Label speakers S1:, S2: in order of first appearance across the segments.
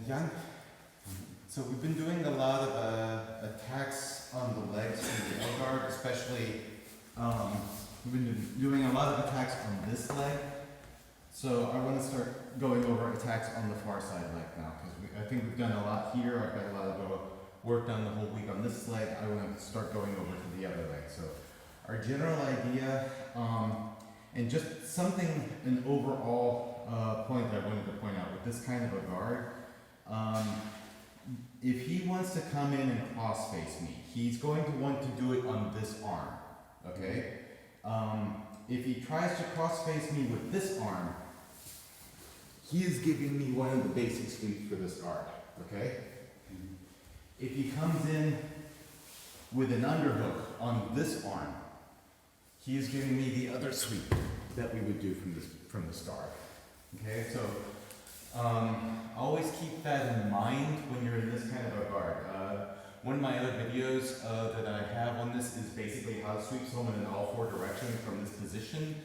S1: Jan. So we've been doing a lot of attacks on the legs from the L guard, especially we've been doing a lot of attacks on this leg. So I want to start going over attacks on the far side leg now, because I think we've done a lot here. I've got a lot of work done the whole week on this leg. I want to start going over to the other leg. So our general idea, and just something, an overall point that I wanted to point out with this kind of a guard, if he wants to come in and cross face me, he's going to want to do it on this arm, okay? If he tries to cross face me with this arm, he is giving me one of the basic sweeps for this guard, okay? If he comes in with an underhook on this arm, he is giving me the other sweep that we would do from the start. Okay, so always keep that in mind when you're in this kind of a guard. One of my other videos that I have on this is basically how to sweep someone in all four directions from this position,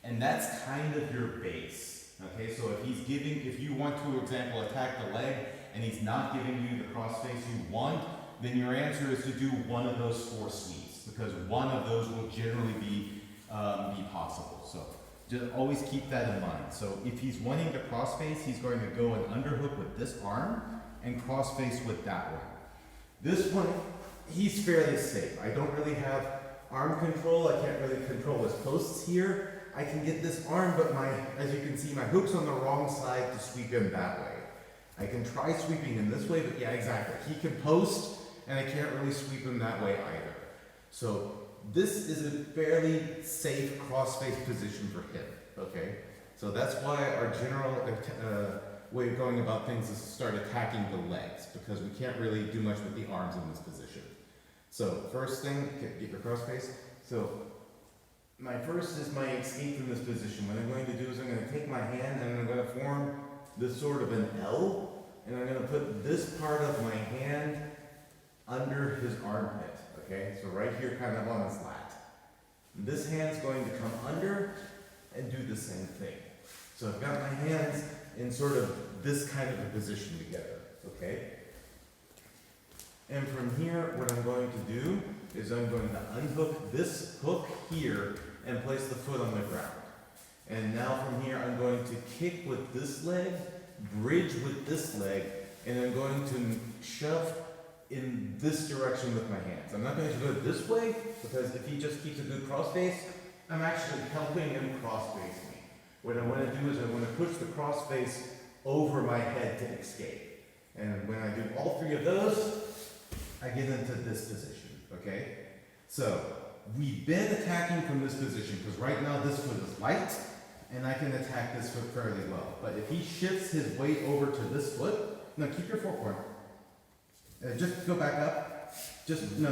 S1: and that's kind of your base. Okay, so if you want to, for example, attack the leg and he's not giving you the cross face you want, then your answer is to do one of those four sweeps, because one of those will generally be possible. So just always keep that in mind. So if he's wanting to cross face, he's going to go an underhook with this arm and cross face with that one. This one, he's fairly safe. I don't really have arm control. I can't really control his posts here. I can get this arm, but as you can see, my hook's on the wrong side to sweep him that way. I can try sweeping him this way, but yeah, exactly. He can post, and I can't really sweep him that way either. So this is a fairly safe cross-face position for him, okay? So that's why our general way of going about things is to start attacking the legs, because we can't really do much with the arms in this position. So first thing, get your cross-face. So my first is my escape from this position. What I'm going to do is I'm going to take my hand and I'm going to form this sort of an L, and I'm going to put this part of my hand under his armpit. Okay, so right here, kind of on his lat. This hand's going to come under and do the same thing. So I've got my hands in sort of this kind of a position together, okay? And from here, what I'm going to do is I'm going to unhook this hook here and place the foot on the ground. And now from here, I'm going to kick with this leg, bridge with this leg, and I'm going to shove in this direction with my hands. I'm not going to go this way, because if he just keeps a good cross face, I'm actually helping him cross face me. What I want to do is I want to push the cross face over my head to escape. And when I do all three of those, I get into this position, okay? So we've been attacking from this position, because right now this foot is light, and I can attack this foot fairly well. But if he shifts his weight over to this foot, no, keep your forearm. Just go back up. Just, no,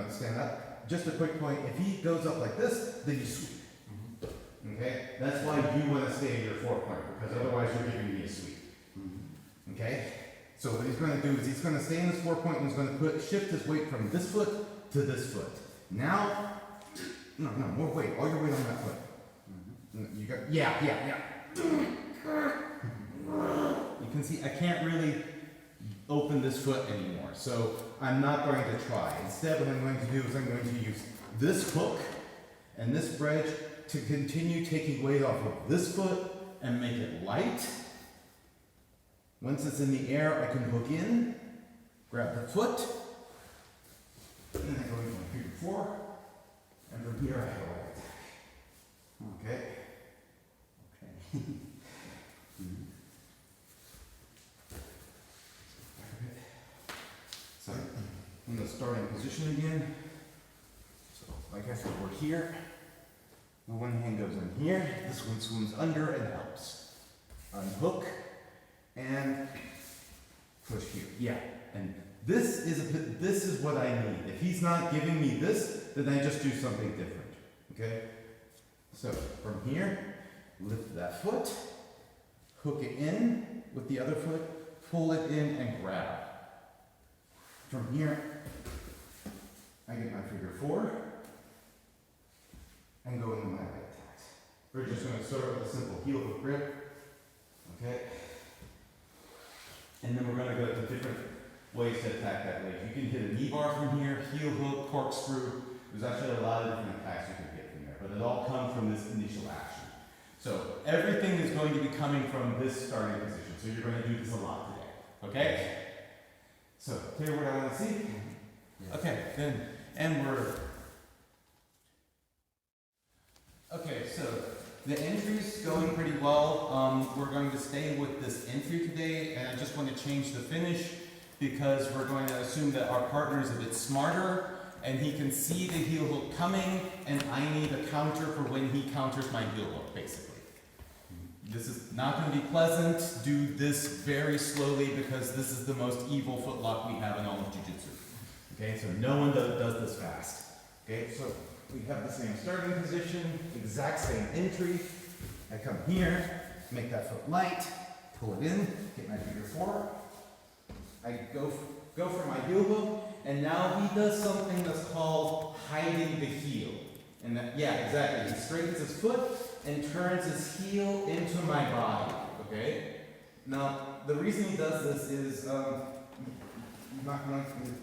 S1: stand up. Just a quick point. If he goes up like this, then you sweep. Okay? That's why you want to stay in your forepoint, because otherwise you're giving me a sweep. Okay? So what he's going to do is he's going to stay in this forepoint and he's going to shift his weight from this foot to this foot. Now, no, more weight. All your weight on that foot. You got, yeah. You can see I can't really open this foot anymore, so I'm not going to try. Instead, what I'm going to do is I'm going to use this hook and this bridge to continue taking weight off of this foot and make it light. Once it's in the air, I can hook in, grab the foot, and then I go into my figure four, and from here I have a leg attack. Okay? So, in the starting position again. So, like I said, we're here. The one hand goes in here, this one swims under and helps. Unhook, and push here. Yeah, and this is what I need. If he's not giving me this, then I just do something different, okay? So, from here, lift that foot, hook it in with the other foot, pull it in and grab. From here, I get my figure four and go into my leg attacks. We're just going to start with a simple heel hook grip. Okay. And then we're going to go to different ways to attack that leg. You can hit a knee bar from here, heel hook, corkscrew. There's actually a lot of different attacks you can hit from there, but it all comes from this initial action. So everything is going to be coming from this starting position. So you're going to do this a lot today. Okay? So clear what I want to see? Yeah. Okay, then, and we're... Okay, so the entry's going pretty well. We're going to stay with this entry today, and I just want to change the finish because we're going to assume that our partner is a bit smarter and he can see the heel hook coming, and I need a counter for when he counters my heel hook, basically. This is not going to be pleasant. Do this very slowly because this is the most evil footlock we have in all of Jiu-Jitsu. Okay, so no one does this fast. Okay, so we have the same starting position, exact same entry. I come here, make that foot light, pull it in, get my figure four. I go for my heel hook, and now he does something that's called hiding the heel. And that, yeah, exactly. He straightens his foot and turns his heel into my body. Okay? Now, the reason he does this is,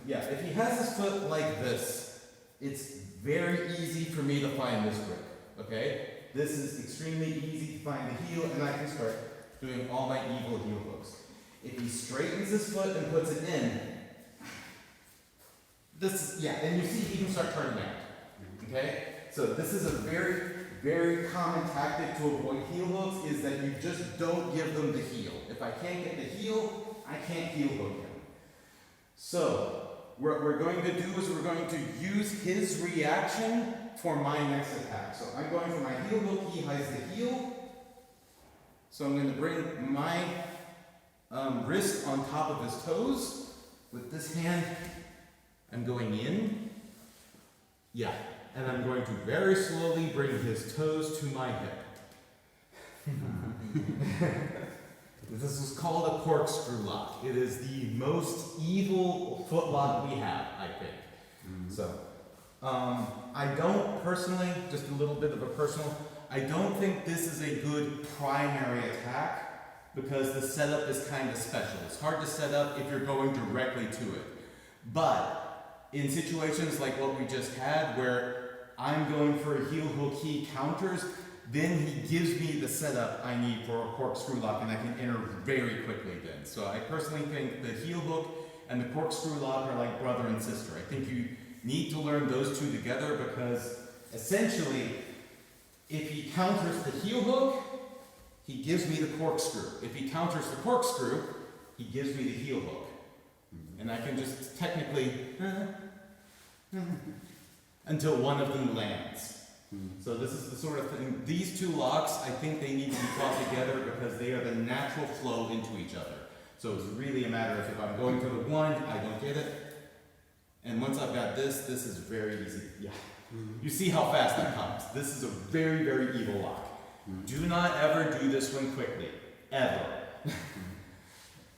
S1: if he has his foot like this, it's very easy for me to find this grip. Okay? This is extremely easy to find the heel, and I can start doing all my evil heel hooks. If he straightens his foot and puts it in, and you see he can start turning out. Okay? So this is a very, very common tactic to avoid heel hooks, is that you just don't give them the heel. If I can't get the heel, I can't heel hook him. So what we're going to do is we're going to use his reaction for my next attack. So I'm going for my heel hook, he hides the heel. So I'm going to bring my wrist on top of his toes. With this hand, I'm going in. Yeah. And I'm going to very slowly bring his toes to my hip. This is called a corkscrew lock. It is the most evil footlock we have, I think. So, I don't personally, just a little bit of a personal, I don't think this is a good primary attack because the setup is kind of special. It's hard to set up if you're going directly to it. But in situations like what we just had, where I'm going for a heel hook, he counters, then he gives me the setup I need for a corkscrew lock, and I can enter very quickly then. So I personally think the heel hook and the corkscrew lock are like brother and sister. I think you need to learn those two together because essentially, if he counters the heel hook, he gives me the corkscrew. If he counters the corkscrew, he gives me the heel hook. And I can just technically until one of them lands. So this is the sort of thing, these two locks, I think they need to be taught together because they are the natural flow into each other. So it's really a matter of if I'm going for the one, I don't get it. And once I've got this is very easy. Yeah. You see how fast that comes. This is a very, very evil lock. Do not ever do this one quickly. Ever.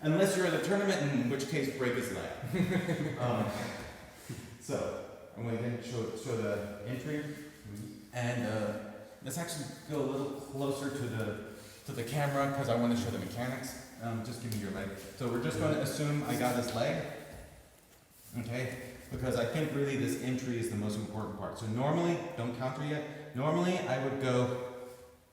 S1: Unless you're at a tournament, in which case break his leg. So, I'm going to show the entry. And let's actually go a little closer to the camera because I want to show the mechanics. Just give me your leg. So we're just going to assume I got his leg. Okay? Because I think really this entry is the most important part. So normally, don't counter yet. Normally I would go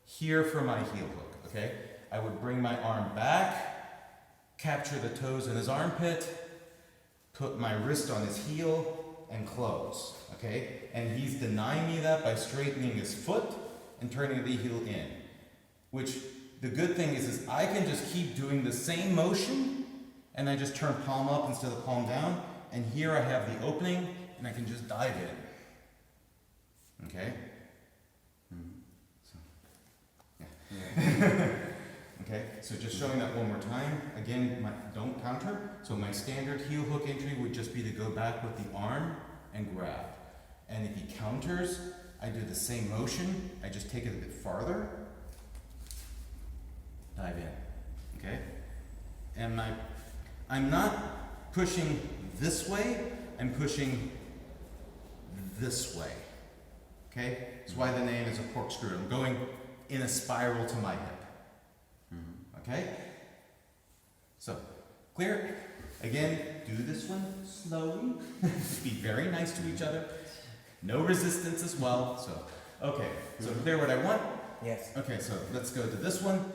S1: here for my heel hook. Okay? I would bring my arm back, capture the toes in his armpit, put my wrist on his heel, and close, okay? And he's denying me that by straightening his foot and turning the heel in. Which, the good thing is I can just keep doing the same motion, and I just turn palm up instead of palm down, and here I have the opening, and I can just dive in. Okay? So, yeah. Okay, so just showing that one more time. Again, don't counter. So my standard heel hook entry would just be to go back with the arm and grab. And if he counters, I do the same motion. I just take it a bit farther. Dive in. Okay? And I'm not pushing this way. I'm pushing this way. Okay? That's why the name is a corkscrew. I'm going in a spiral to my hip. Okay? So, Clear? Again, do this one slowly. Be very nice to each other. No resistance as well. So, okay. So clear what I want?
S2: Yes.
S1: Okay, so let's go to this one.